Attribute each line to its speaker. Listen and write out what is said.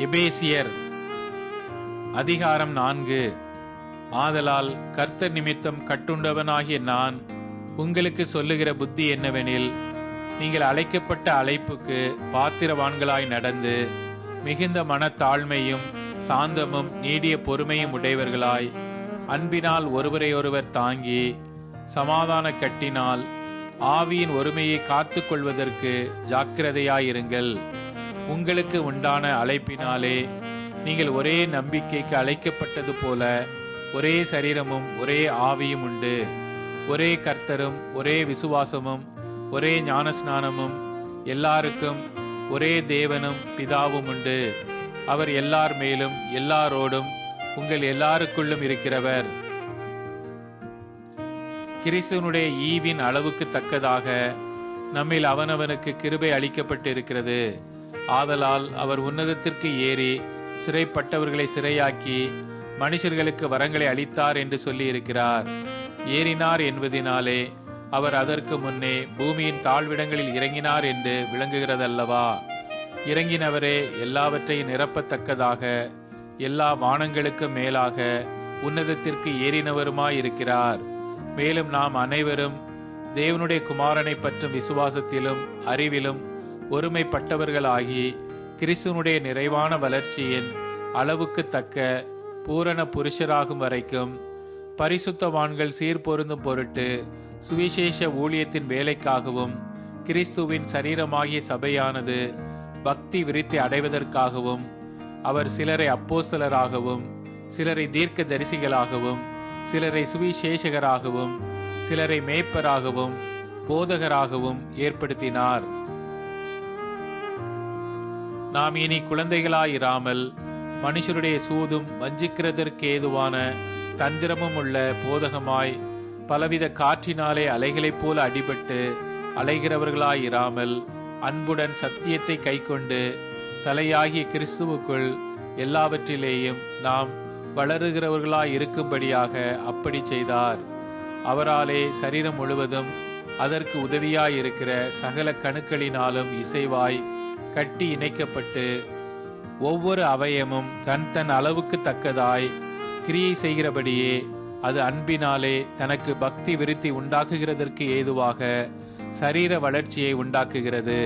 Speaker 1: எபேசியர் அதிகாரம் 4. ஆதலால் கர்த்தர் நிமித்தம் கட்டுண்டவனாகிய நான் உங்களுக்கு சொல்லுகிற புத்தி என்னவெனில், நீங்கள் அழைக்கப்பட்ட அழைப்புக்கு பாத்திரவான்களாய் நடந்து மிகுந்த மனத்தாழ்மையும் சாந்தமும் நீடிய பொறுமையும் உடையவர்களாய் அன்பினால் ஒருவரையொருவர் தாங்கி சமாதான கட்டினால் ஆவியின் ஒருமையை காத்து கொள்வதற்கு ஜாக்கிரதையாயிருங்கள். உங்களுக்கு உண்டான அழைப்பினாலே நீங்கள் ஒரே நம்பிக்கைக்கு அழைக்கப்பட்டது போல ஒரே சரீரமும் ஒரே ஆவியும் உண்டு. ஒரே கர்த்தரும் ஒரே விசுவாசமும் ஒரே ஞானஸ்நானமும் எல்லாருக்கும் ஒரே தேவனும் பிதாவும் உண்டு. அவர் எல்லார் மேலும் எல்லாரோடும் உங்கள் எல்லாருக்குள்ளும் இருக்கிறவர். கிறிஸ்துவனுடைய ஈவின் அளவுக்கு தக்கதாக நம்மில் அவனவனுக்கு கிருபை அளிக்கப்பட்டிருக்கிறது. ஆதலால் அவர் உன்னதத்திற்கு ஏறி சிறைப்பட்டவர்களை சிறையாக்கி மனுஷர்களுக்கு வரங்களை அளித்தார் என்று சொல்லி இருக்கிறார். ஏறினார் என்பதினாலே அவர் அதற்கு முன்னே பூமியின் தாழ்விடங்களில் இறங்கினார் என்று விளங்குகிறதல்லவா? இறங்கினவரே எல்லாவற்றையும் நிரப்பத்தக்கதாக எல்லா வானங்களுக்கும் மேலாக உன்னதத்திற்கு ஏறினவருமாயிருக்கிறார். மேலும் நாம் அனைவரும் தேவனுடைய குமாரனை பற்றும் விசுவாசத்திலும் அறிவிலும் ஒருமைப்பட்டவர்களாகி கிறிஸ்துவனுடைய நிறைவான வளர்ச்சியின் அளவுக்கு தக்க பூரண புருஷராகும் வரைக்கும் பரிசுத்தவான்கள் சீர்பொருந்தும் பொருட்டு சுவிசேஷ ஊழியத்தின் வேலைக்காகவும் கிறிஸ்துவின் சரீரமாகிய சபையானது பக்தி விருத்தி அடைவதற்காகவும் அவர் சிலரை அப்போஸ்தலராகவும் சிலரை தீர்க்க தரிசிகளாகவும் சிலரை சுவிசேஷகராகவும் சிலரை மேய்ப்பராகவும் போதகராகவும் ஏற்படுத்தினார். நாம் இனி குழந்தைகளாயிராமல் மனுஷருடைய சூதும் வஞ்சிக்கிறதற்கு ஏதுவான தந்திரமும் உள்ள போதகமாய் பலவித காற்றினாலே அலைகளைப் போல அடிபட்டு அலைகிறவர்களாயிராமல் அன்புடன் சத்தியத்தை கைக்கொண்டு தலையாகிய கிறிஸ்துவுக்குள் எல்லாவற்றிலேயும் நாம் வளருகிறவர்களாய் இருக்கும்படியாக அப்படி செய்தார். அவராலே சரீரம் முழுவதும் அதற்கு உதவியாயிருக்கிற சகல கணுக்களினாலும் இசைவாய் கட்டி இணைக்கப்பட்டு ஒவ்வொரு அவயமும் தன் தன் அளவுக்கு தக்கதாய் கிரியை செய்கிறபடியே அது அன்பினாலே தனக்கு பக்தி விருத்தி உண்டாக்குகிறதற்கு ஏதுவாக சரீர வளர்ச்சியை உண்டாக்குகிறது.